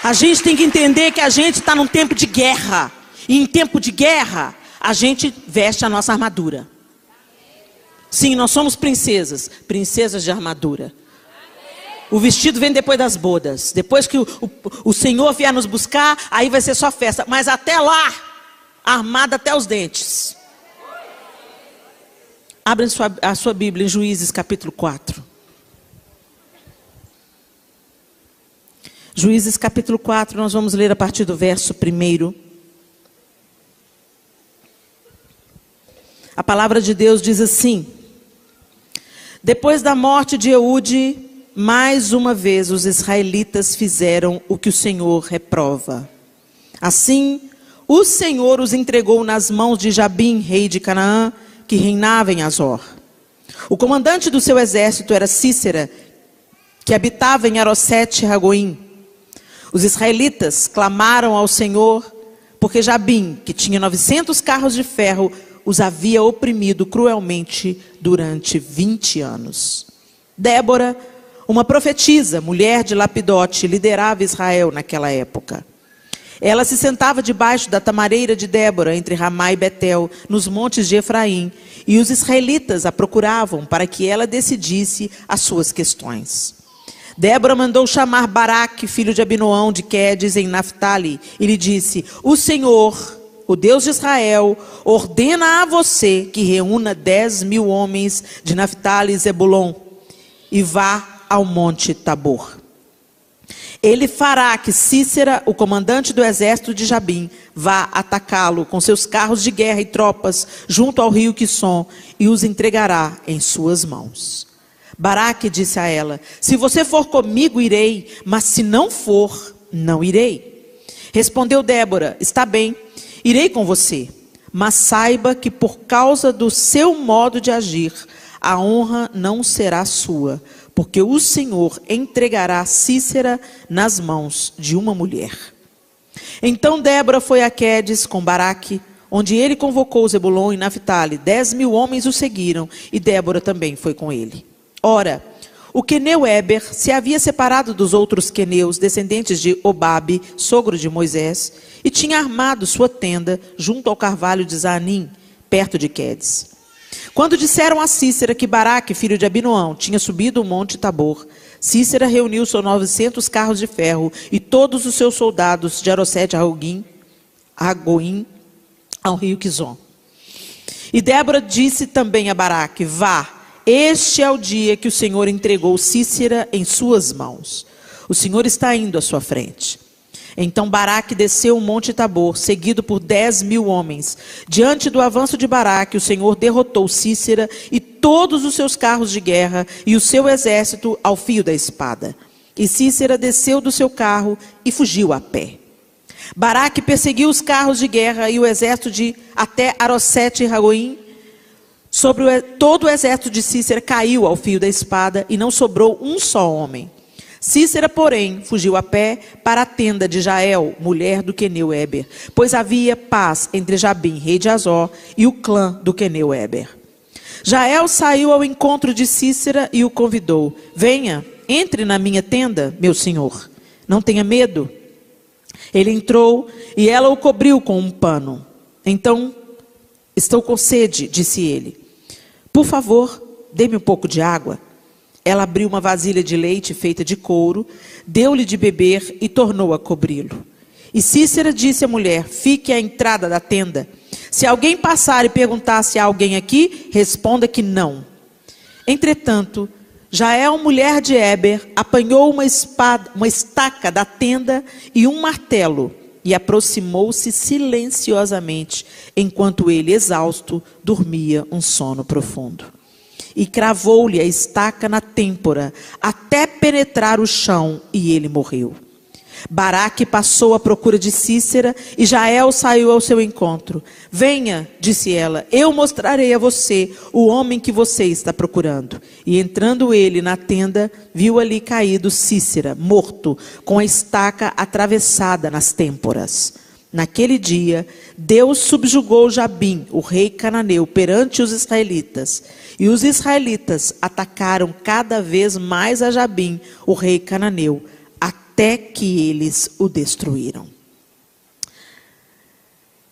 A gente tem que entender que a gente está num tempo de guerra. E em tempo de guerra, a gente veste a nossa armadura. Sim, nós somos princesas. Princesas de armadura. O vestido vem depois das bodas. Depois que o Senhor vier nos buscar, aí vai ser só festa. Mas até lá, armada até os dentes. Abra a sua Bíblia em Juízes capítulo 4. Juízes capítulo 4, nós vamos ler a partir do verso 1. A palavra de Deus diz assim: depois da morte de Eude, mais uma vez os israelitas fizeram o que o Senhor reprova. Assim, o Senhor os entregou nas mãos de Jabim, rei de Canaã, que reinava em Azor. O comandante do seu exército era Sísera, que habitava em Arosete-Ragoim. Os israelitas clamaram ao Senhor, porque Jabim, que tinha 900 carros de ferro, os havia oprimido cruelmente durante 20 anos. Débora, uma profetisa, mulher de Lapidote, liderava Israel naquela época. Ela se sentava debaixo da tamareira de Débora, entre Ramá e Betel, nos montes de Efraim, e os israelitas a procuravam para que ela decidisse as suas questões. Débora mandou chamar Baraque, filho de Abinoão, de Quedes, em Naftali, e lhe disse: o Senhor, o Deus de Israel, ordena a você que reúna 10.000 homens de Naftali e Zebulon, e vá ao monte Tabor. Ele fará que Sísera, o comandante do exército de Jabim, vá atacá-lo com seus carros de guerra e tropas junto ao rio Quisson, e os entregará em suas mãos. Baraque disse a ela: se você for comigo, irei, mas se não for, não irei. Respondeu Débora: está bem, irei com você, mas saiba que por causa do seu modo de agir, a honra não será sua, porque o Senhor entregará Sísera nas mãos de uma mulher. Então Débora foi a Quedes com Baraque, onde ele convocou Zebulon e Naftali. 10.000 homens o seguiram, e Débora também foi com ele. Ora, o queneu Éber se havia separado dos outros queneus, descendentes de Obabe, sogro de Moisés, e tinha armado sua tenda junto ao carvalho de Zanim, perto de Quedes. Quando disseram a Sísera que Baraque, filho de Abinoão, tinha subido o monte Tabor, Sísera reuniu seus 900 carros de ferro e todos os seus soldados de Arosete-Ragoim ao rio Quizon. E Débora disse também a Baraque: vá, este é o dia que o Senhor entregou Sísera em suas mãos. O Senhor está indo à sua frente. Então Baraque desceu o monte Tabor, seguido por 10.000 homens. Diante do avanço de Baraque, o Senhor derrotou Sísera e todos os seus carros de guerra e o seu exército ao fio da espada. E Sísera desceu do seu carro e fugiu a pé. Baraque perseguiu os carros de guerra e o exército até Arosete-Ragoim. Todo o exército de Sísera caiu ao fio da espada e não sobrou um só homem. Sísera, porém, fugiu a pé para a tenda de Jael, mulher do queneu Éber, pois havia paz entre Jabim, rei de Azor, e o clã do queneu Éber. Jael saiu ao encontro de Sísera e o convidou: venha, entre na minha tenda, meu senhor, não tenha medo. Ele entrou e ela o cobriu com um pano. Então, estou com sede, disse ele. Por favor, dê-me um pouco de água. Ela abriu uma vasilha de leite feita de couro, deu-lhe de beber e tornou a cobri-lo. E Sísera disse à mulher: fique à entrada da tenda. Se alguém passar e perguntar se há alguém aqui, responda que não. Entretanto, Jael, mulher de Éber, apanhou uma estaca da tenda e um martelo, e aproximou-se silenciosamente, enquanto ele, exausto, dormia um sono profundo. E cravou-lhe a estaca na têmpora, até penetrar o chão, e ele morreu. Baraque passou à procura de Sísera, e Jael saiu ao seu encontro. Venha, disse ela, eu mostrarei a você o homem que você está procurando. E entrando ele na tenda, viu ali caído Sísera, morto, com a estaca atravessada nas têmporas. Naquele dia, Deus subjugou Jabim, o rei cananeu, perante os israelitas. E os israelitas atacaram cada vez mais a Jabim, o rei cananeu, até que eles o destruíram.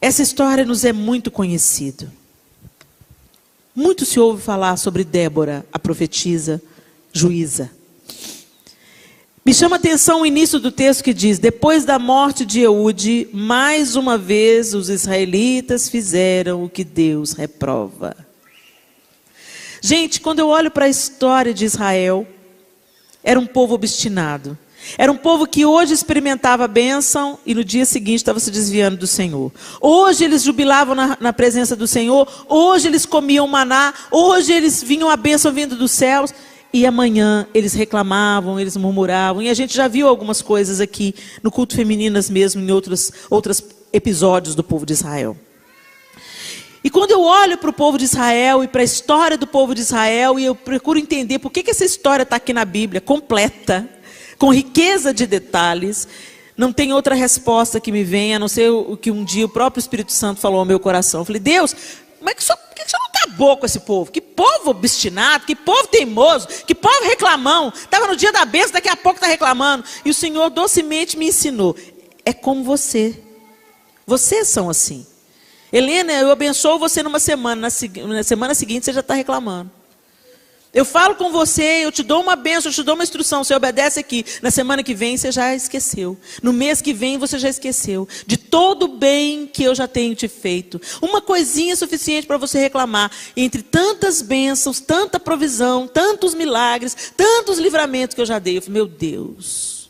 Essa história nos é muito conhecida. Muito se ouve falar sobre Débora, a profetisa, juíza. Me chama a atenção o início do texto que diz: depois da morte de Eude, mais uma vez os israelitas fizeram o que Deus reprova. Gente, quando eu olho para a história de Israel, era um povo obstinado. Era um povo que hoje experimentava a bênção e no dia seguinte estava se desviando do Senhor. Hoje eles jubilavam na presença do Senhor. Hoje eles comiam maná. Hoje eles vinham a bênção vindo dos céus. E amanhã eles reclamavam, eles murmuravam. E a gente já viu algumas coisas aqui no culto femininas mesmo, em outros episódios do povo de Israel. E quando eu olho para o povo de Israel e para a história do povo de Israel, e eu procuro entender por que essa história está aqui na Bíblia, completa, com riqueza de detalhes, não tem outra resposta que me venha, a não ser o que um dia o próprio Espírito Santo falou ao meu coração. Eu falei: Deus, por que o senhor não acabou com esse povo? Que povo obstinado, que povo teimoso, que povo reclamão. Estava no dia da bênção, daqui a pouco está reclamando. E o Senhor docemente me ensinou: é como você. Vocês são assim. Helena, eu abençoo você numa semana, na semana seguinte você já está reclamando. Eu falo com você, eu te dou uma bênção, eu te dou uma instrução, você obedece aqui. Na semana que vem você já esqueceu. No mês que vem você já esqueceu. De todo o bem que eu já tenho te feito. Uma coisinha suficiente para você reclamar. Entre tantas bênçãos, tanta provisão, tantos milagres, tantos livramentos que eu já dei. Eu falei: meu Deus,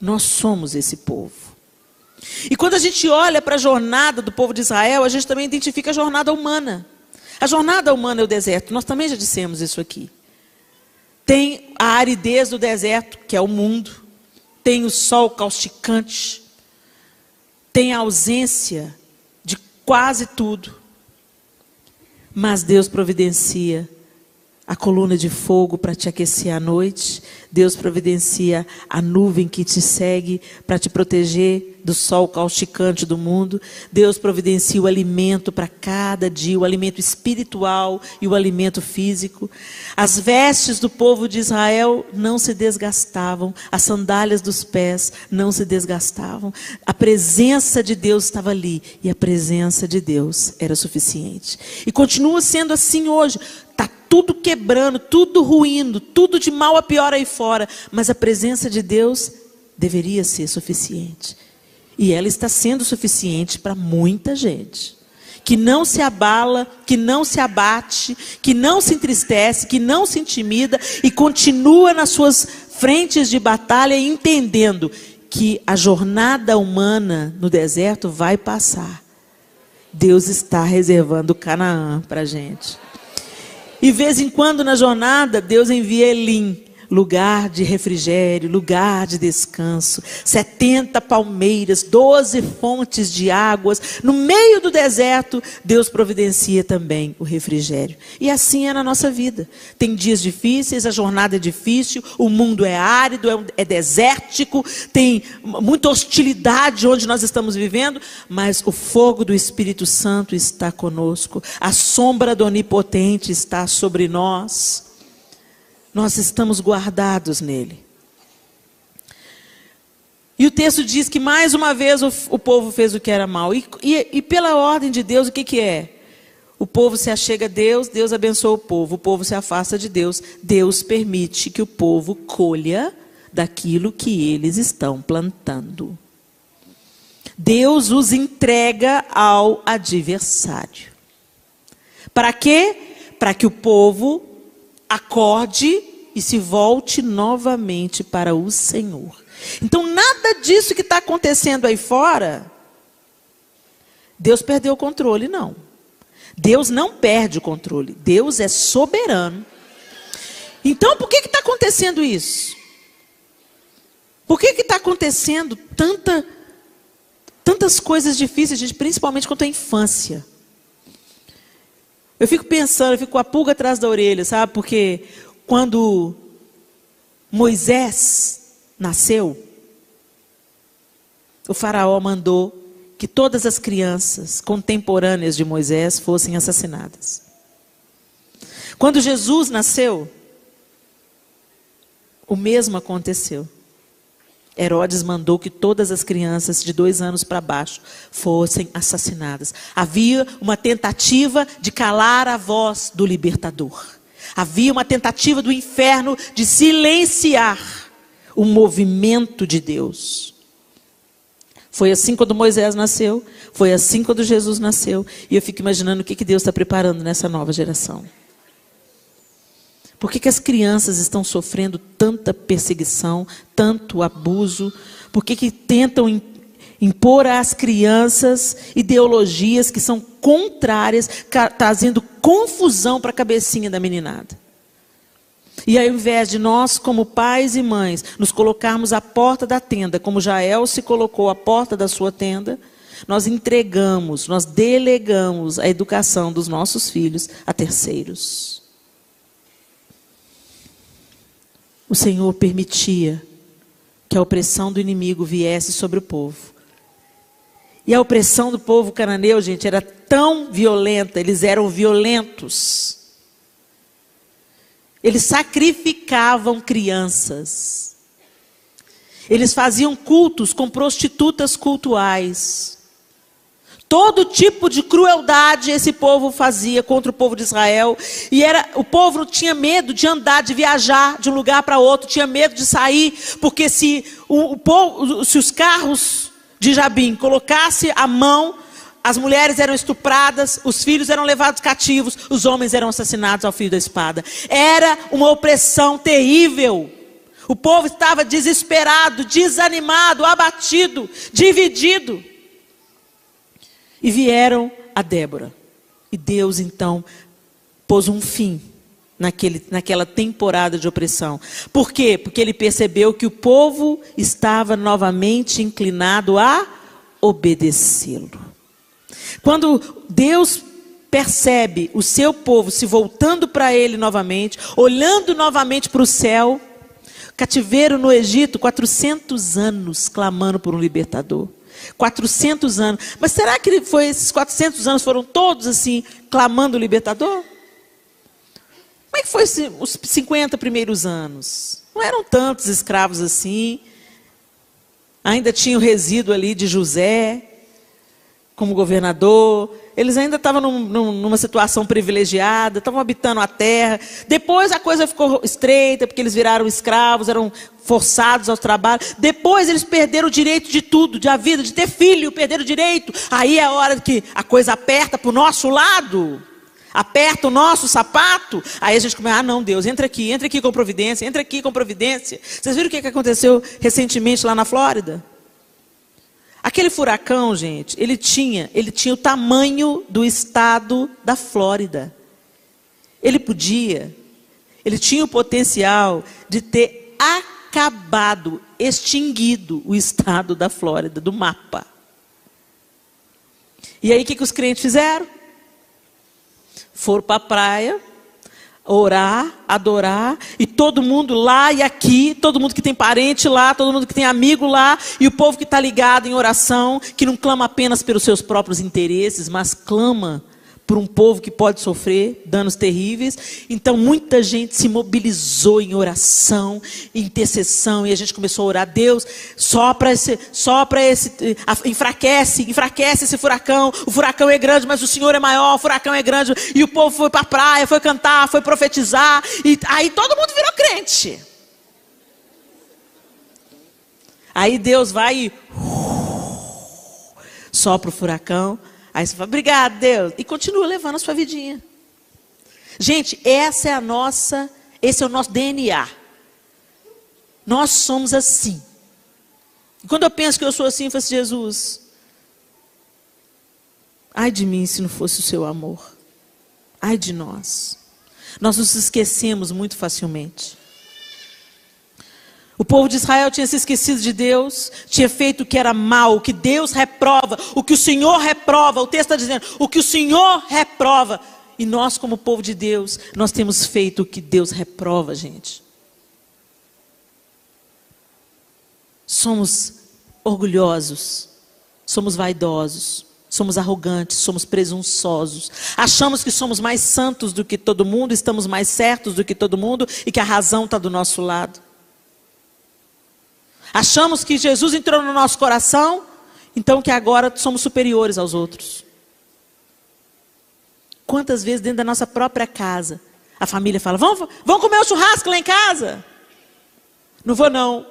nós somos esse povo. E quando a gente olha para a jornada do povo de Israel, a gente também identifica a jornada humana. A jornada humana é o deserto. Nós também já dissemos isso aqui. Tem a aridez do deserto, que é o mundo. Tem o sol causticante. Tem a ausência de quase tudo. Mas Deus providencia a coluna de fogo para te aquecer à noite. Deus providencia a nuvem que te segue para te proteger do sol causticante do mundo. Deus providencia o alimento para cada dia, o alimento espiritual e o alimento físico. As vestes do povo de Israel não se desgastavam, as sandálias dos pés não se desgastavam. A presença de Deus estava ali e a presença de Deus era suficiente. E continua sendo assim hoje. Está tudo quebrando, tudo ruindo, tudo de mal a pior aí fora, mas a presença de Deus deveria ser suficiente. E ela está sendo suficiente para muita gente, que não se abala, que não se abate, que não se entristece, que não se intimida e continua nas suas frentes de batalha, entendendo que a jornada humana no deserto vai passar. Deus está reservando Canaã para a gente. E de vez em quando na jornada, Deus envia Elim, lugar de refrigério, lugar de descanso. 70 palmeiras, 12 fontes de águas. No meio do deserto, Deus providencia também o refrigério. E assim é na nossa vida. Tem dias difíceis, a jornada é difícil, o mundo é árido, é desértico, tem muita hostilidade onde nós estamos vivendo, mas o fogo do Espírito Santo está conosco. A sombra do Onipotente está sobre nós. Nós estamos guardados nele. E o texto diz que mais uma vez o povo fez o que era mal. E pela ordem de Deus, o que é? O povo se achega a Deus, Deus abençoa o povo se afasta de Deus, Deus permite que o povo colha daquilo que eles estão plantando. Deus os entrega ao adversário. Para quê? Para que o povo acorde e se volte novamente para o Senhor. Então, nada disso que está acontecendo aí fora, Deus perdeu o controle, não. Deus não perde o controle. Deus é soberano. Então, por que está acontecendo isso? Por que está acontecendo tantas coisas difíceis, gente, principalmente quanto à infância? Eu fico pensando, eu fico com a pulga atrás da orelha, sabe? Porque quando Moisés nasceu, o faraó mandou que todas as crianças contemporâneas de Moisés fossem assassinadas. Quando Jesus nasceu, o mesmo aconteceu. Herodes mandou que todas as crianças de 2 anos para baixo fossem assassinadas. Havia uma tentativa de calar a voz do libertador. Havia uma tentativa do inferno de silenciar o movimento de Deus. Foi assim quando Moisés nasceu, foi assim quando Jesus nasceu. E eu fico imaginando o que Deus está preparando nessa nova geração. Por que as crianças estão sofrendo tanta perseguição, tanto abuso? Por que tentam impor às crianças ideologias que são contrárias, trazendo confusão para a cabecinha da meninada? E ao invés de nós, como pais e mães, nos colocarmos à porta da tenda, como Jael se colocou à porta da sua tenda, nós entregamos, nós delegamos a educação dos nossos filhos a terceiros. O Senhor permitia que a opressão do inimigo viesse sobre o povo. E a opressão do povo cananeu, gente, era tão violenta, eles eram violentos. Eles sacrificavam crianças. Eles faziam cultos com prostitutas cultuais. Todo tipo de crueldade esse povo fazia contra o povo de Israel. E o povo não tinha medo de andar, de viajar de um lugar para outro. Tinha medo de sair, porque se os carros de Jabim colocassem a mão, as mulheres eram estupradas, os filhos eram levados cativos, os homens eram assassinados ao fio da espada. Era uma opressão terrível. O povo estava desesperado, desanimado, abatido, dividido. E vieram a Débora. E Deus, então, pôs um fim naquela temporada de opressão. Por quê? Porque ele percebeu que o povo estava novamente inclinado a obedecê-lo. Quando Deus percebe o seu povo se voltando para ele novamente, olhando novamente para o céu, cativeiro no Egito, 400 anos clamando por um libertador. 400 anos. Mas será que esses 400 anos foram todos assim, clamando o libertador? Como é que foi os 50 primeiros anos? Não eram tantos escravos assim. Ainda tinha o resíduo ali de José como governador. Eles ainda estavam numa situação privilegiada, estavam habitando a terra. Depois a coisa ficou estreita, porque eles viraram escravos, eram forçados ao trabalho. Depois eles perderam o direito de tudo, de a vida, de ter filho, perderam o direito. Aí é a hora que a coisa aperta para o nosso lado, aperta o nosso sapato. Aí a gente começa, não, Deus, entra aqui com providência, entra aqui com providência. Vocês viram o que aconteceu recentemente lá na Flórida? Aquele furacão, gente, ele tinha o tamanho do estado da Flórida. Ele tinha o potencial de ter acabado, extinguido o estado da Flórida, do mapa. E aí o que os crentes fizeram? Foram para a praia, orar, adorar, e todo mundo lá e aqui, todo mundo que tem parente lá, todo mundo que tem amigo lá, e o povo que está ligado em oração, que não clama apenas pelos seus próprios interesses, mas clama por um povo que pode sofrer danos terríveis. Então muita gente se mobilizou em oração, em intercessão, e a gente começou a orar, Deus, enfraquece esse furacão. O furacão é grande, mas o Senhor é maior, o furacão é grande. E o povo foi para a praia, foi cantar, foi profetizar, e aí todo mundo virou crente. Aí Deus vai e sopra o furacão. Aí você fala, obrigado, Deus. E continua levando a sua vidinha. Gente, esse é o nosso DNA. Nós somos assim. E quando eu penso que eu sou assim, eu falo assim, Jesus, ai de mim se não fosse o seu amor. Ai de nós. Nós nos esquecemos muito facilmente. O povo de Israel tinha se esquecido de Deus, tinha feito o que era mal, o que Deus reprova, o que o Senhor reprova. O texto está dizendo, o que o Senhor reprova. E nós, como povo de Deus, nós temos feito o que Deus reprova, gente. Somos orgulhosos, somos vaidosos, somos arrogantes, somos presunçosos. Achamos que somos mais santos do que todo mundo, estamos mais certos do que todo mundo e que a razão está do nosso lado. Achamos que Jesus entrou no nosso coração, então que agora somos superiores aos outros. Quantas vezes dentro da nossa própria casa, a família fala, vamos comer um churrasco lá em casa? Não vou não,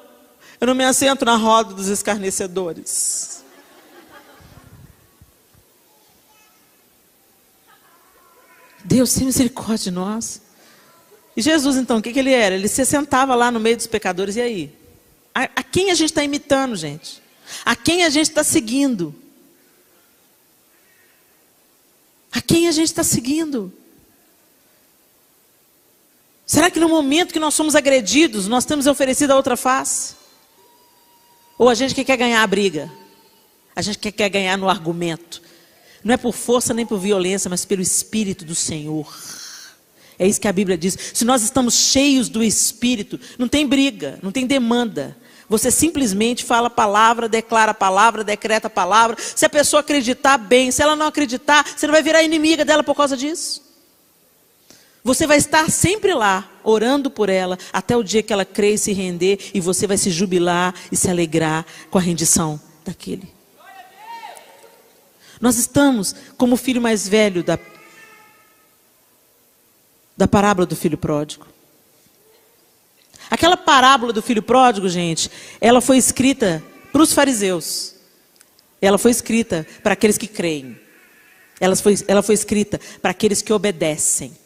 eu não me assento na roda dos escarnecedores. Deus tem misericórdia de nós. E Jesus então, o que ele era? Ele se sentava lá no meio dos pecadores, e aí? A quem a gente está imitando, gente? A quem a gente está seguindo? A quem a gente está seguindo? Será que no momento que nós somos agredidos, nós temos oferecido a outra face? Ou a gente que quer ganhar a briga? A gente que quer ganhar no argumento? Não é por força nem por violência, mas pelo Espírito do Senhor. É isso que a Bíblia diz. Se nós estamos cheios do Espírito, não tem briga, não tem demanda. Você simplesmente fala a palavra, declara a palavra, decreta a palavra. Se a pessoa acreditar, bem. Se ela não acreditar, você não vai virar inimiga dela por causa disso. Você vai estar sempre lá, orando por ela, até o dia que ela crer e se render, e você vai se jubilar e se alegrar com a rendição daquele. Nós estamos como o filho mais velho da parábola do filho pródigo. Aquela parábola do filho pródigo, gente, ela foi escrita para os fariseus. Ela foi escrita para aqueles que creem. Ela foi escrita para aqueles que obedecem.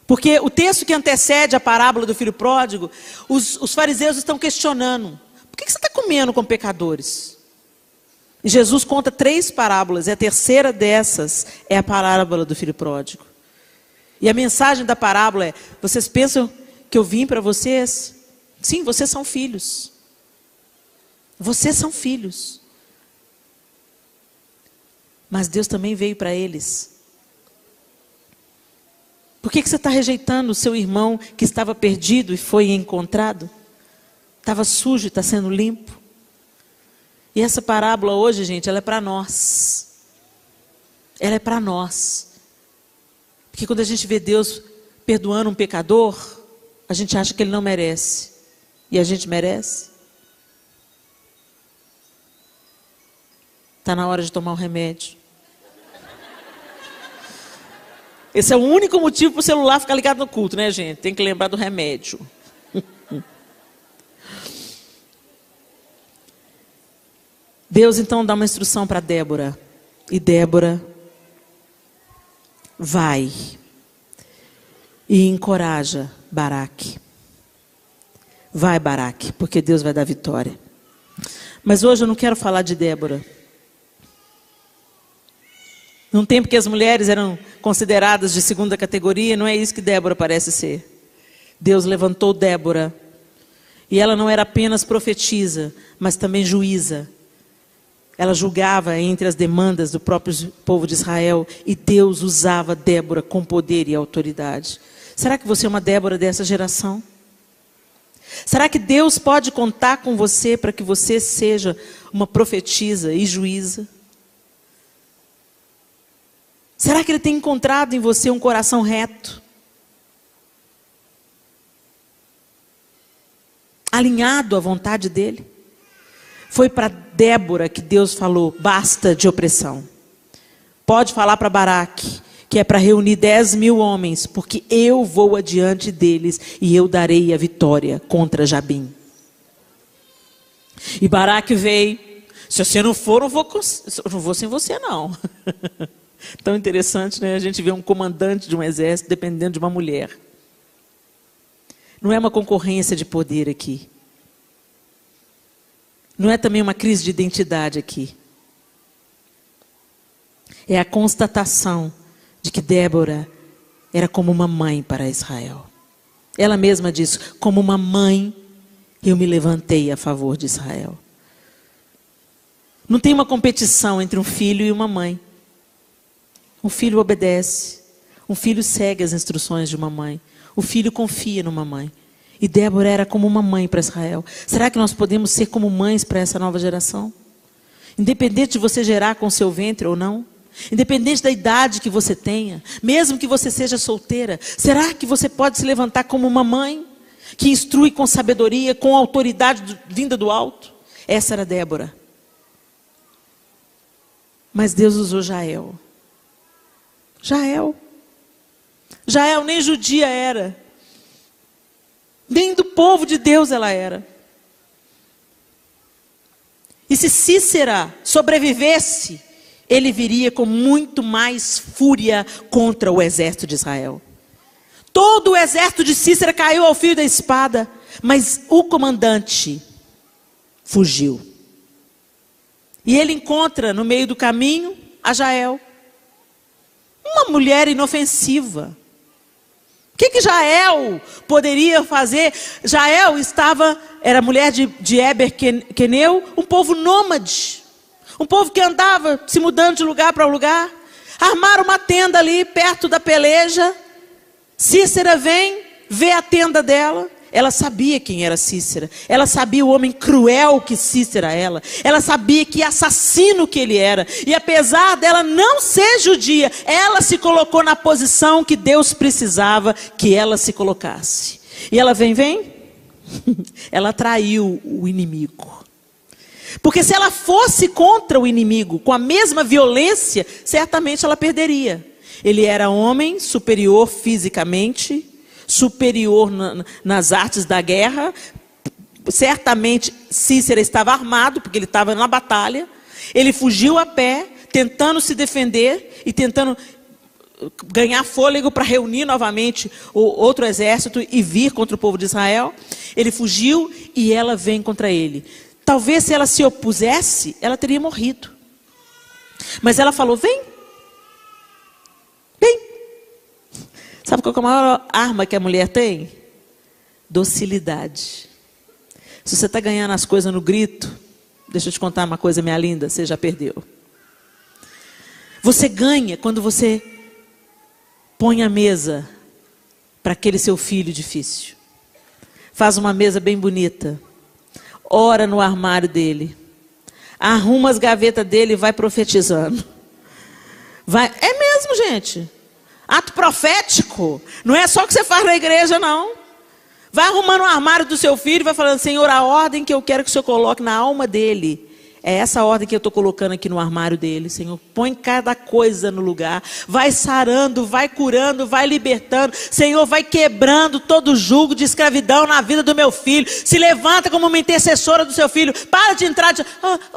Porque o texto que antecede a parábola do filho pródigo, os fariseus estão questionando. Por que você está comendo com pecadores? E Jesus conta 3 parábolas, e a terceira dessas é a parábola do filho pródigo. E a mensagem da parábola é, vocês pensam que eu vim para vocês? Sim, vocês são filhos. Vocês são filhos. Mas Deus também veio para eles. Por que você está rejeitando o seu irmão que estava perdido e foi encontrado? Estava sujo e está sendo limpo. E essa parábola hoje, gente, ela é para nós. Ela é para nós. Porque quando a gente vê Deus perdoando um pecador, a gente acha que ele não merece. E a gente merece. Está na hora de tomar um remédio. Esse é o único motivo para o celular ficar ligado no culto, né, gente? Tem que lembrar do remédio. Deus então dá uma instrução para Débora. E Débora vai e encoraja Baraque. Vai, Baraque, porque Deus vai dar vitória. Mas hoje eu não quero falar de Débora. Num tempo que as mulheres eram consideradas de segunda categoria, não é isso que Débora parece ser. Deus levantou Débora. E ela não era apenas profetisa, mas também juíza. Ela julgava entre as demandas do próprio povo de Israel. E Deus usava Débora com poder e autoridade. Será que você é uma Débora dessa geração? Será que Deus pode contar com você para que você seja uma profetisa e juíza? Será que Ele tem encontrado em você um coração reto? Alinhado à vontade dEle? Foi para Débora que Deus falou, basta de opressão. Pode falar para Baraque, que é para reunir 10.000 homens, porque eu vou adiante deles e eu darei a vitória contra Jabim. E Baraque veio, se você não for, eu não vou sem você não. Tão interessante, né? A gente vê um comandante de um exército dependendo de uma mulher. Não é uma concorrência de poder aqui. Não é também uma crise de identidade aqui. É a constatação de que Débora era como uma mãe para Israel. Ela mesma diz, como uma mãe, eu me levantei a favor de Israel. Não tem uma competição entre um filho e uma mãe. Um filho obedece. Um filho segue as instruções de uma mãe. O filho confia numa mãe. E Débora era como uma mãe para Israel. Será que nós podemos ser como mães para essa nova geração? Independente de você gerar com seu ventre ou não. Independente da idade que você tenha. Mesmo que você seja solteira. Será que você pode se levantar como uma mãe? que instrui com sabedoria, com autoridade vinda do alto. Essa era Débora. Mas Deus usou Jael. Jael nem judia era. Nem do povo de Deus ela era. E se Cícera sobrevivesse, ele viria com muito mais fúria contra o exército de Israel. Todo o exército de Cícera caiu ao fio da espada, mas o comandante fugiu. E ele encontra no meio do caminho a Jael, uma mulher inofensiva. O que Jael poderia fazer? Jael era mulher de Eber Queneu, um povo nômade. Um povo que andava se mudando de lugar para lugar. Armaram uma tenda ali perto da peleja. Cícera vem, vê a tenda dela. Ela sabia quem era Cícera. Ela sabia o homem cruel que Cícera era. Ela sabia que assassino que ele era. E apesar dela não ser judia, ela se colocou na posição que Deus precisava que ela se colocasse. E ela vem. Ela traiu o inimigo. Porque se ela fosse contra o inimigo com a mesma violência, certamente ela perderia. Ele era homem, superior fisicamente, superior nas artes da guerra. Certamente Cícera estava armado, porque ele estava na batalha. Ele fugiu a pé, tentando se defender e tentando ganhar fôlego para reunir novamente o outro exército e vir contra o povo de Israel. Ele fugiu e ela vem contra ele. Talvez se ela se opusesse, ela teria morrido. Mas ela falou, vem. Sabe qual é a maior arma que a mulher tem? Docilidade. Se você está ganhando as coisas no grito, deixa eu te contar uma coisa, minha linda, você já perdeu. Você ganha quando você põe a mesa para aquele seu filho difícil. Faz uma mesa bem bonita. Ora no armário dele. Arruma as gavetas dele e vai profetizando. É mesmo, gente. Ato profético. Não é só o que você faz na igreja, não. Vai arrumando o armário do seu filho e vai falando, Senhor, a ordem que eu quero que o Senhor coloque na alma dele. É essa ordem que eu estou colocando aqui no armário dele, Senhor. Põe cada coisa no lugar. Vai sarando, vai curando, vai libertando. Senhor, vai quebrando todo jugo de escravidão na vida do meu filho. Se levanta como uma intercessora do seu filho. Para de entrar.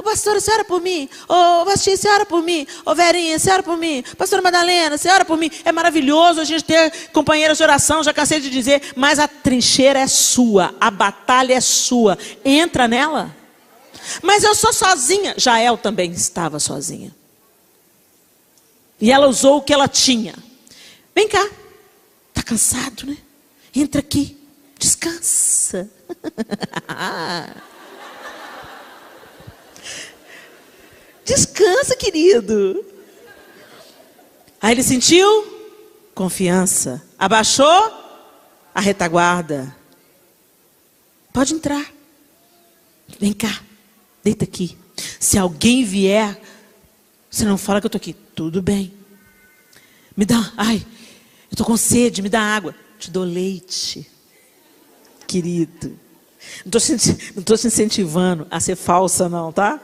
Pastora, você ora por mim? Pastor, você ora por mim? Verinha, você ora por mim? Pastora Madalena, você ora por mim? É maravilhoso a gente ter companheiras de oração, já cansei de dizer. Mas a trincheira é sua. A batalha é sua. Entra nela. Mas eu sou sozinha. Jael também estava sozinha. E ela usou o que ela tinha. Vem cá. Está cansado, né? Entra aqui. Descansa. Descansa, querido. Aí ele sentiu confiança. Abaixou a retaguarda. Pode entrar. Vem cá. Deita aqui. Se alguém vier, você não fala que eu estou aqui. Tudo bem. Me dá, eu estou com sede, me dá água. Te dou leite. Querido. Não estou te incentivando a ser falsa, não, tá?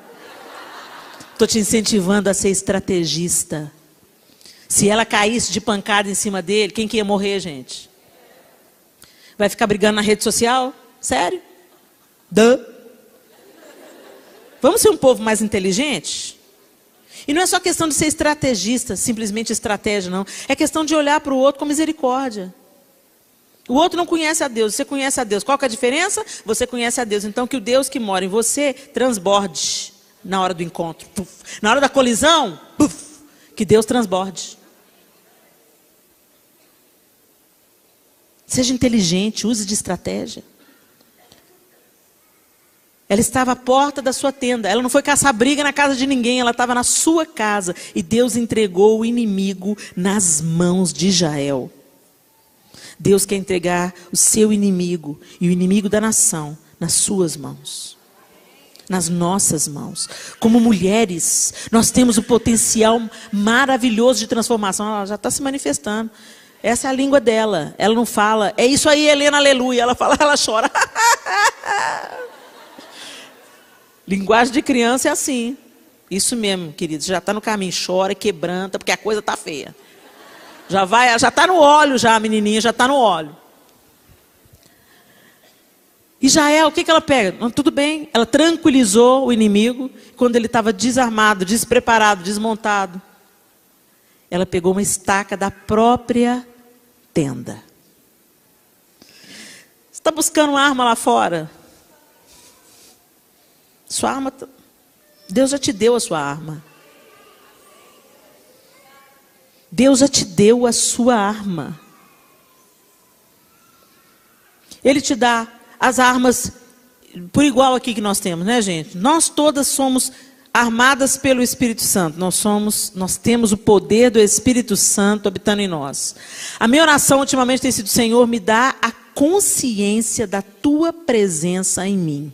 Estou te incentivando a ser estrategista. Se ela caísse de pancada em cima dele, quem que ia morrer, gente? Vai ficar brigando na rede social? Sério? Vamos ser um povo mais inteligente? E não é só questão de ser estrategista, simplesmente estratégia, não. É questão de olhar para o outro com misericórdia. O outro não conhece a Deus, você conhece a Deus. Qual que é a diferença? Você conhece a Deus. Então que o Deus que mora em você transborde na hora do encontro. Puf. Na hora da colisão, puf, que Deus transborde. Seja inteligente, use de estratégia. Ela estava à porta da sua tenda. Ela não foi caçar briga na casa de ninguém. Ela estava na sua casa. E Deus entregou o inimigo nas mãos de Jael. Deus quer entregar o seu inimigo e o inimigo da nação nas suas mãos. Nas nossas mãos. Como mulheres, nós temos o potencial maravilhoso de transformação. Ela já está se manifestando. Essa é a língua dela. Ela não fala, é isso aí, Helena, aleluia. Ela fala, ela chora. Linguagem de criança é assim. Isso mesmo, querido. Já está no caminho, chora, quebranta, porque a coisa está feia. Já está no óleo já, a menininha, já está no óleo. E Jael, o que ela pega? Não, tudo bem, ela tranquilizou o inimigo quando ele estava desarmado, despreparado, desmontado. Ela pegou uma estaca da própria tenda. Você está buscando uma arma lá fora? Sua arma, Deus já te deu a sua arma. Deus já te deu a sua arma. Ele te dá as armas por igual aqui que nós temos, né, gente? Nós todas somos armadas pelo Espírito Santo. Nós temos o poder do Espírito Santo habitando em nós. A minha oração ultimamente tem sido: Senhor, me dá a consciência da tua presença em mim.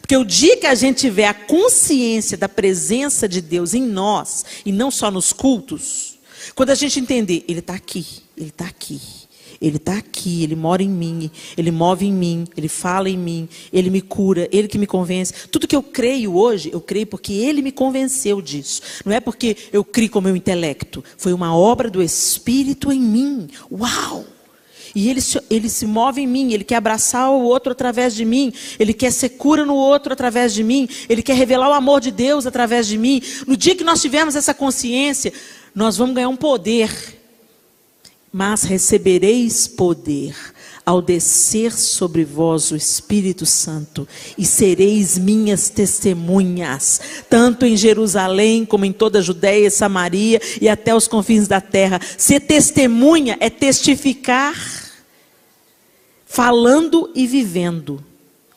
Porque o dia que a gente tiver a consciência da presença de Deus em nós, e não só nos cultos, quando a gente entender, Ele está aqui, Ele está aqui. Ele está aqui, Ele mora em mim, Ele move em mim, Ele fala em mim, Ele me cura, Ele que me convence. Tudo que eu creio hoje, eu creio porque Ele me convenceu disso. Não é porque eu crio com o meu intelecto. Foi uma obra do Espírito em mim. Uau! E ele se move em mim, Ele quer abraçar o outro através de mim, Ele quer ser cura no outro através de mim, Ele quer revelar o amor de Deus através de mim. No dia que nós tivermos essa consciência, nós vamos ganhar um poder. Mas recebereis poder ao descer sobre vós o Espírito Santo, e sereis minhas testemunhas, tanto em Jerusalém como em toda a Judéia e Samaria e até os confins da terra. Ser testemunha é testificar, falando e vivendo,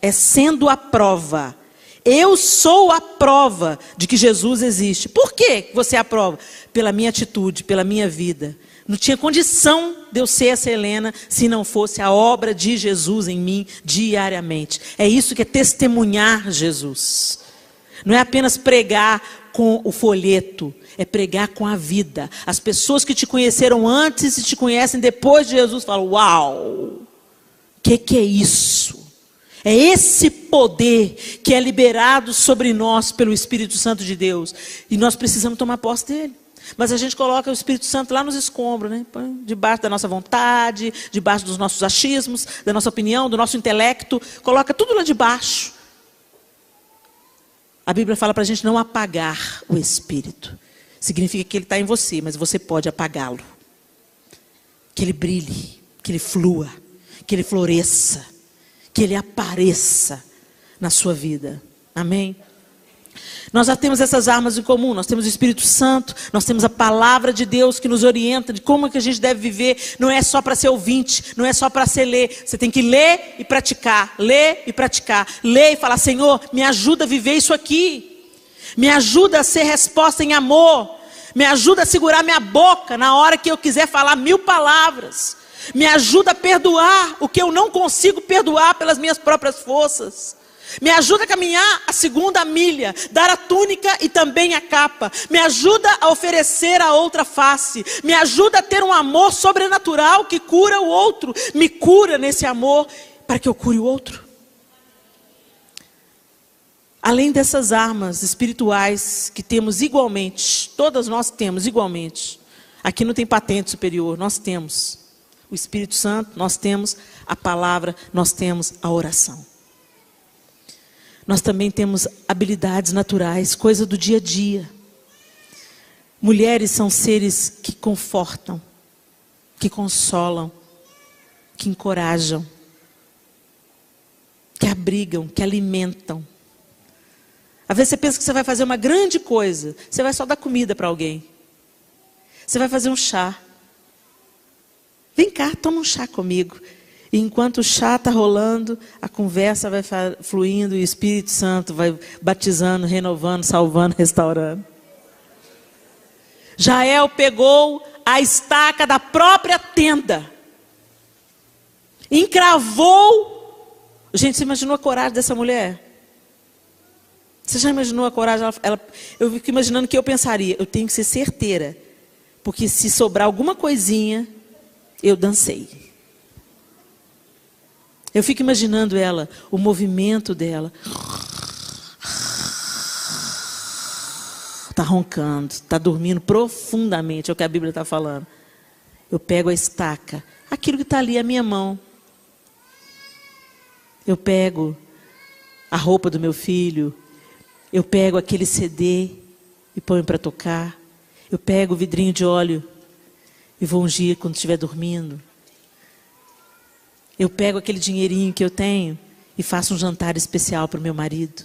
é sendo a prova. Eu sou a prova de que Jesus existe. Por que você é a prova? Pela minha atitude, pela minha vida. Não tinha condição de eu ser essa Helena se não fosse a obra de Jesus em mim diariamente. É isso que é testemunhar Jesus. Não é apenas pregar com o folheto, é pregar com a vida. As pessoas que te conheceram antes e te conhecem depois de Jesus falam: uau, o que é isso? É esse poder que é liberado sobre nós pelo Espírito Santo de Deus. E nós precisamos tomar posse dele. Mas a gente coloca o Espírito Santo lá nos escombros, né? Debaixo da nossa vontade, debaixo dos nossos achismos, da nossa opinião, do nosso intelecto. Coloca tudo lá debaixo. A Bíblia fala para a gente não apagar o Espírito. Significa que ele está em você, mas você pode apagá-lo. Que ele brilhe, que ele flua, que ele floresça, que ele apareça na sua vida. Amém? Nós já temos essas armas em comum. Nós temos o Espírito Santo, nós temos a palavra de Deus que nos orienta de como é que a gente deve viver. Não é só para ser ouvinte, não é só para ser ler. Você tem que ler e praticar, ler e praticar. Ler e falar: Senhor, me ajuda a viver isso aqui. Me ajuda a ser resposta em amor. Me ajuda a segurar minha boca na hora que eu quiser falar 1000 palavras. Me ajuda a perdoar o que eu não consigo perdoar pelas minhas próprias forças. Me ajuda a caminhar a 2ª milha, dar a túnica e também a capa. Me ajuda a oferecer a outra face. Me ajuda a ter um amor sobrenatural que cura o outro. Me cura nesse amor para que eu cure o outro. Além dessas armas espirituais que temos igualmente, todas nós temos igualmente. Aqui não tem patente superior, nós temos o Espírito Santo, nós temos a palavra, nós temos a oração. Nós também temos habilidades naturais, coisa do dia a dia. Mulheres são seres que confortam, que consolam, que encorajam, que abrigam, que alimentam. Às vezes você pensa que você vai fazer uma grande coisa, você vai só dar comida para alguém. Você vai fazer um chá. Vem cá, toma um chá comigo. E enquanto o chá está rolando, a conversa vai fluindo e o Espírito Santo vai batizando, renovando, salvando, restaurando. Jael pegou a estaca da própria tenda, encravou. Gente, você imaginou a coragem dessa mulher? Você já imaginou a coragem? Eu fico imaginando que eu pensaria: eu tenho que ser certeira, porque se sobrar alguma coisinha, Eu dancei. Eu fico imaginando ela, o movimento dela. Está roncando, está dormindo profundamente, é o que a Bíblia está falando. Eu pego a estaca, aquilo que está ali é a minha mão. Eu pego a roupa do meu filho, eu pego aquele CD e ponho para tocar. Eu pego o vidrinho de óleo e vou ungir quando estiver dormindo. Eu pego aquele dinheirinho que eu tenho e faço um jantar especial para o meu marido.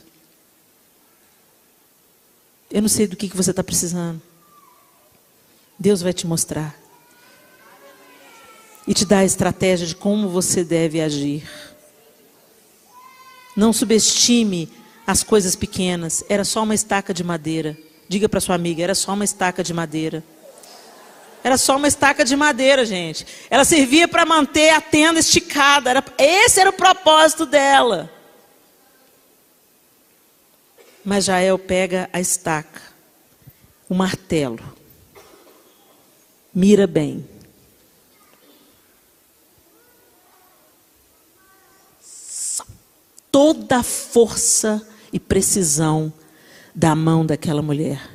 Eu não sei do que você está precisando. Deus vai te mostrar. E te dar a estratégia de como você deve agir. Não subestime as coisas pequenas. Era só uma estaca de madeira. Diga para sua amiga, era só uma estaca de madeira. Era só uma estaca de madeira, gente. Ela servia para manter a tenda esticada. Esse era o propósito dela. Mas Jael pega a estaca, o martelo, mira bem. Toda a força e precisão da mão daquela mulher.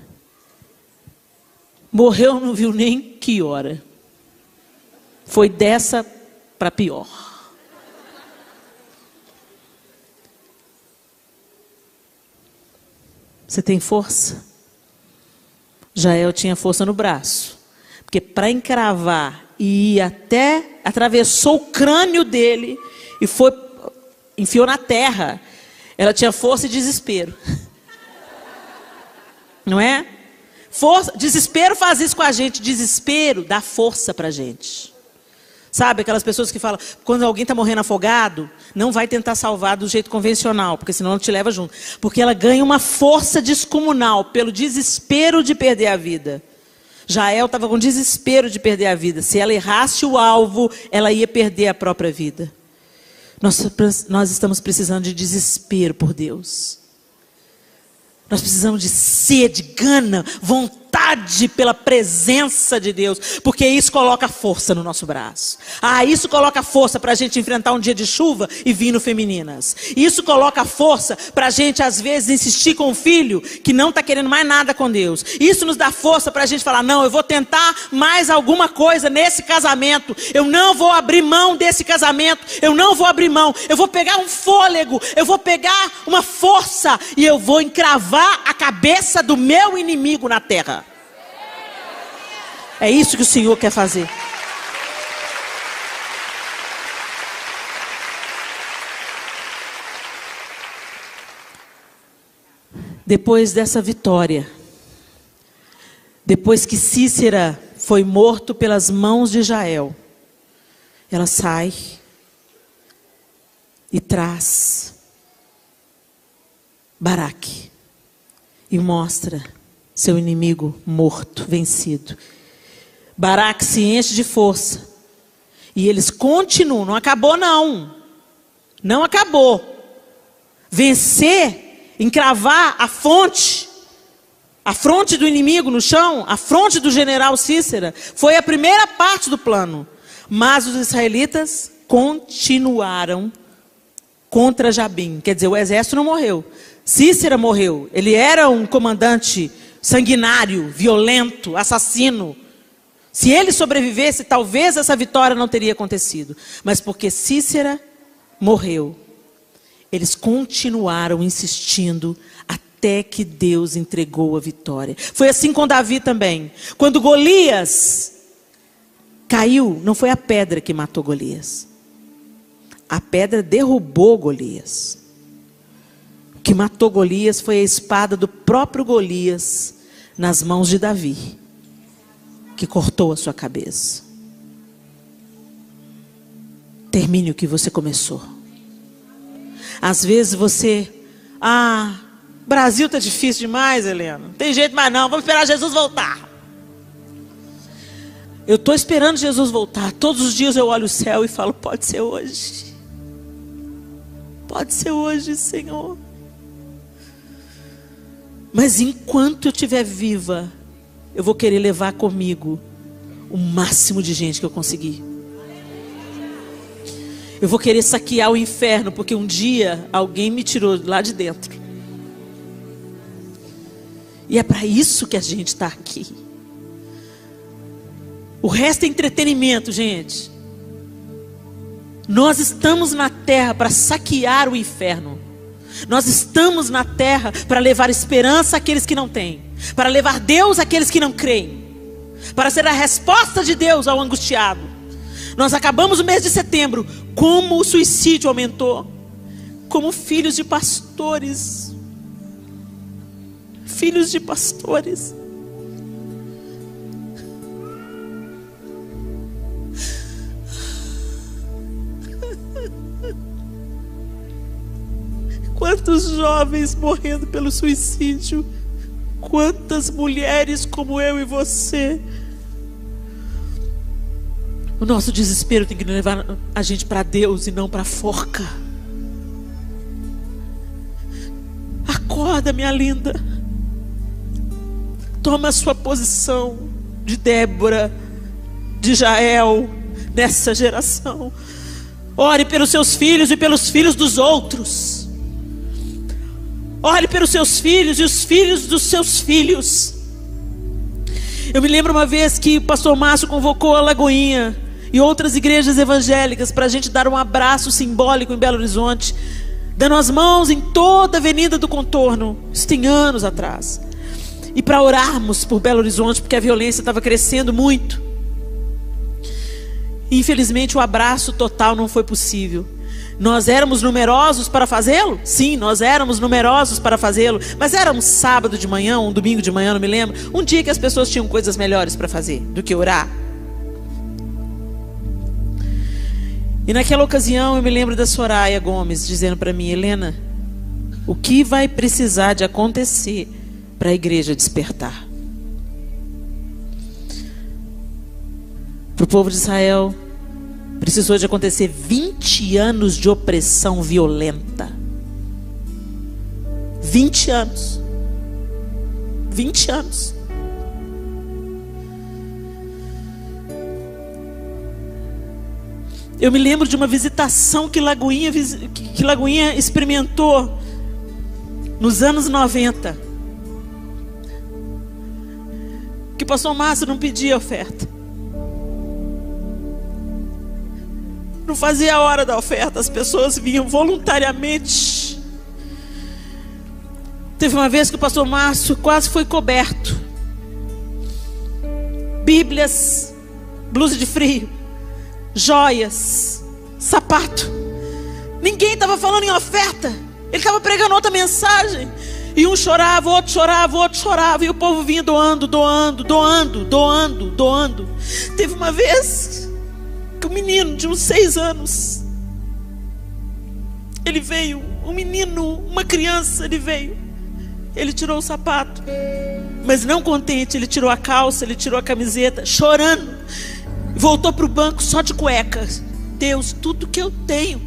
Morreu, não viu nem que hora. Foi dessa para pior. Você tem força? Jael tinha força no braço. Porque para encravar e ir até, atravessou o crânio dele e foi, enfiou na terra. Ela tinha força e desespero. Não é? Força, desespero faz isso com a gente. Desespero dá força para a gente. Sabe, aquelas pessoas que falam, quando alguém está morrendo afogado, não vai tentar salvar do jeito convencional, porque senão não te leva junto. Porque ela ganha uma força descomunal pelo desespero de perder a vida. Jael estava com desespero de perder a vida. Se ela errasse o alvo, ela ia perder a própria vida. Nós estamos precisando de desespero por Deus. Nós precisamos de sede, gana, vontade pela presença de Deus. Porque isso coloca força no nosso braço. Isso coloca força para a gente enfrentar um dia de chuva e vir no Femininas. Isso coloca força para a gente, às vezes, insistir com um filho que não está querendo mais nada com Deus. Isso nos dá força para a gente falar, não, eu vou tentar mais alguma coisa nesse casamento. Eu não vou abrir mão desse casamento. Eu não vou abrir mão. Eu vou pegar um fôlego. Eu vou pegar uma força e eu vou encravar a cabeça do meu inimigo na terra. É isso que o Senhor quer fazer. Depois dessa vitória, depois que Sísera foi morto pelas mãos de Jael, ela sai e traz Baraque e mostra seu inimigo morto, vencido. Baraque se enche de força. E eles continuam. Não acabou, não. Não acabou. Vencer, encravar a fronte do inimigo no chão, a fronte do general Sísera, foi a primeira parte do plano. Mas os israelitas continuaram contra Jabim. Quer dizer, o exército não morreu. Sísera morreu. Ele era um comandante sanguinário, violento, assassino. Se ele sobrevivesse, talvez essa vitória não teria acontecido. Mas porque Sísera morreu, eles continuaram insistindo até que Deus entregou a vitória. Foi assim com Davi também. Quando Golias caiu, não foi a pedra que matou Golias. A pedra derrubou Golias. O que matou Golias foi a espada do próprio Golias nas mãos de Davi, que cortou a sua cabeça. Termine o que você começou. Às vezes você, Brasil está difícil demais, Helena. Não tem jeito mais não, vamos esperar Jesus voltar. Eu estou esperando Jesus voltar. Todos os dias eu olho o céu e falo, pode ser hoje. Pode ser hoje, Senhor. Mas enquanto eu estiver viva, eu vou querer levar comigo o máximo de gente que eu conseguir. Eu vou querer saquear o inferno, porque um dia alguém me tirou lá de dentro. E é para isso que a gente está aqui. O resto é entretenimento, gente. Nós estamos na terra para saquear o inferno. Nós estamos na terra para levar esperança àqueles que não têm, para levar Deus àqueles que não creem, para ser a resposta de Deus ao angustiado. Nós acabamos o mês de setembro. Como o suicídio aumentou. Como filhos de pastores. Filhos de pastores. Quantos jovens morrendo pelo suicídio. Quantas mulheres como eu e você. O nosso desespero tem que levar a gente para Deus e não para a forca. Acorda, minha linda. Toma a sua posição de Débora, de Jael, nessa geração. Ore pelos seus filhos e pelos filhos dos outros. Ore pelos seus filhos e os filhos dos seus filhos. Eu me lembro uma vez que o pastor Márcio convocou a Lagoinha e outras igrejas evangélicas para a gente dar um abraço simbólico em Belo Horizonte, dando as mãos em toda a Avenida do Contorno. Isso tem anos atrás. E para orarmos por Belo Horizonte, porque a violência estava crescendo muito. E, infelizmente, o abraço total não foi possível. Nós éramos numerosos para fazê-lo? Sim, nós éramos numerosos para fazê-lo. Mas era um sábado de manhã, um domingo de manhã, não me lembro. Um dia que as pessoas tinham coisas melhores para fazer do que orar. E naquela ocasião eu me lembro da Soraya Gomes dizendo para mim: Helena, o que vai precisar de acontecer para a igreja despertar? Para o povo de Israel precisou de acontecer 20 anos de opressão violenta. 20 anos. 20 anos. Eu me lembro de uma visitação que Lagoinha experimentou nos anos 90. Que o pastor Márcio não pedia oferta. Não fazia a hora da oferta, as pessoas vinham voluntariamente. Teve uma vez que o pastor Márcio quase foi coberto. Bíblias, blusa de frio, joias, sapato. Ninguém estava falando em oferta. Ele estava pregando outra mensagem. E um chorava, outro chorava, outro chorava. E o povo vinha doando, doando, doando, doando, doando. Teve uma vez que um menino de uns 6 anos, ele veio, um menino, uma criança, ele veio. Ele tirou o sapato, mas não contente, ele tirou a calça, ele tirou a camiseta, chorando. Voltou para o banco só de cuecas. Deus, tudo que eu tenho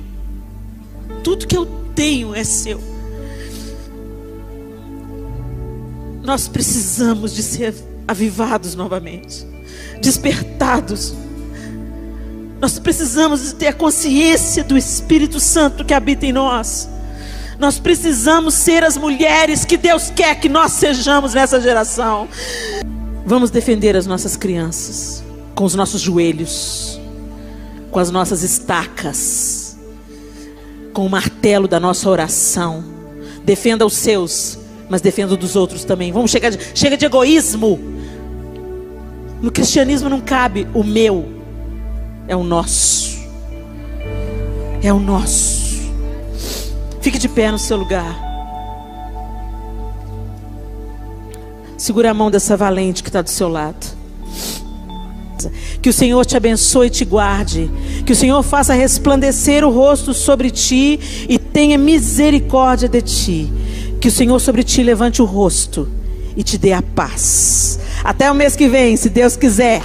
é seu. Nós precisamos de ser avivados novamente, despertados. Nós precisamos de ter a consciência do Espírito Santo que habita em nós. Nós precisamos ser as mulheres que Deus quer que nós sejamos nessa geração. Vamos defender as nossas crianças com os nossos joelhos, com as nossas estacas, com o martelo da nossa oração. Defenda os seus, mas defenda dos outros também. Chega de egoísmo. No cristianismo não cabe o meu. É o nosso. É o nosso. Fique de pé no seu lugar. Segura a mão dessa valente que está do seu lado. Que o Senhor te abençoe e te guarde. Que o Senhor faça resplandecer o rosto sobre ti e tenha misericórdia de ti. Que o Senhor sobre ti levante o rosto e te dê a paz. Até o mês que vem, se Deus quiser.